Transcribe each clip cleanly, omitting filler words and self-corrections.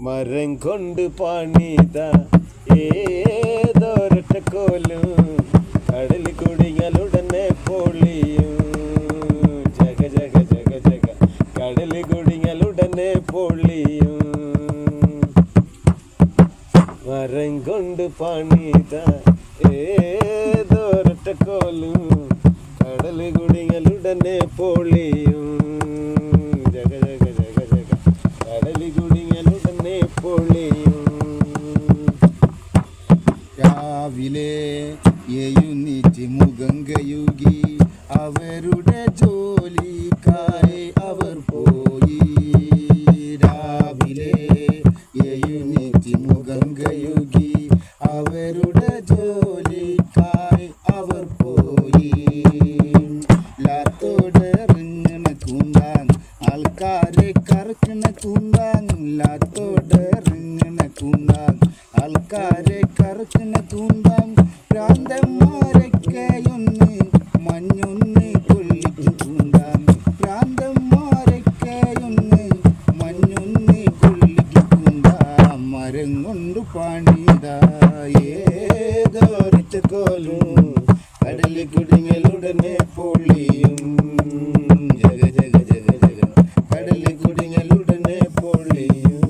മരം കൊണ്ട് പണിത ഏതൊരൊറ്റക്കോലും കടൽ കുടിങ്ങളുടനെ പൊളിയും. ജഗ ജഗ ജഗ ജഗ കടൽ കുടിങ്ങളുടനെ പൊളിയും. മരം കൊണ്ട് പണിത ഏതൊരൊറ്റക്കോലും കടൽ കുടിങ്ങളുടനെ പൊളിയും. ജഗ ജഗ ജഗ ജഗ കടൽ കുടിങ്ങളുടനെ പൊളിയും. രാവിലെ എഴുന്നേറ്റ് മുഖം കഴുകി അവരുടെ ജോലിക്കായി അവർ പോയി. രാവിലെ എഴുന്നേറ്റ് മുഖം കഴുകി അവരുടെ ജോലിക്കായി അവർ പോയി. ലാത്തോടെറിഞ്ഞണ കൂന്താൻ ആൾക്കാരെ കറക്കണ കൂന്താൻ. ലാത്തോടെറിഞ്ഞണ കൂന്താൻ ആൾക്കാരെ കറക്കണ കൂന്താൻ. ഭ്രാന്തന്മാരൊക്കെയൊന്ന് മഞ്ഞൊന്ന് കൊള്ളിക്ക് കൂന്താൻ. ഭ്രാന്തന്മാരൊക്കെയൊന്ന് മഞ്ഞൊന്ന് കൊള്ളിക്ക് കൂന്താൻ. മരം കൊണ്ട് പണിത ഏതൊരൊറ്റക്കോലും കടൽ കുടിങ്ങളുടനെ പൊളിയും. ജഗ ജഗ ജഗ ജഗ കടൽ കുടിങ്ങളുടനെ പൊളിയും.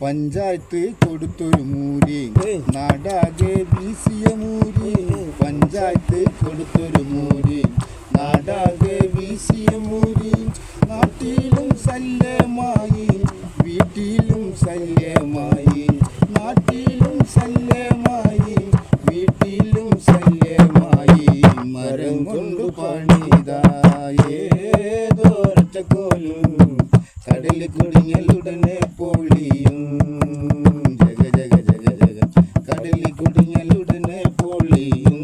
പഞ്ചായത്ത് കൊടുത്തൊരു മൂരി നാടാകെ വീശിയ മൂരി. പഞ്ചായത്ത് കൊടുത്തൊരു മൂരി നാടാകെ വീശിയ മൂരി. നാട്ടിലും ശല്യമായി വീട്ടിലും ശല്യമായി. നാട്ടിലും ശല്യമായി വീട്ടിലും ശല്യമായി. മരം കൊണ്ട് പണിത ഏതൊരൊറ്റക്കോലും കടൽ കുടിങ്ങളുടനെ പൊളിയും. ജഗ ജഗ ജഗ ജഗ കടൽ കുടിങ്ങളുടനെ പൊളിയും.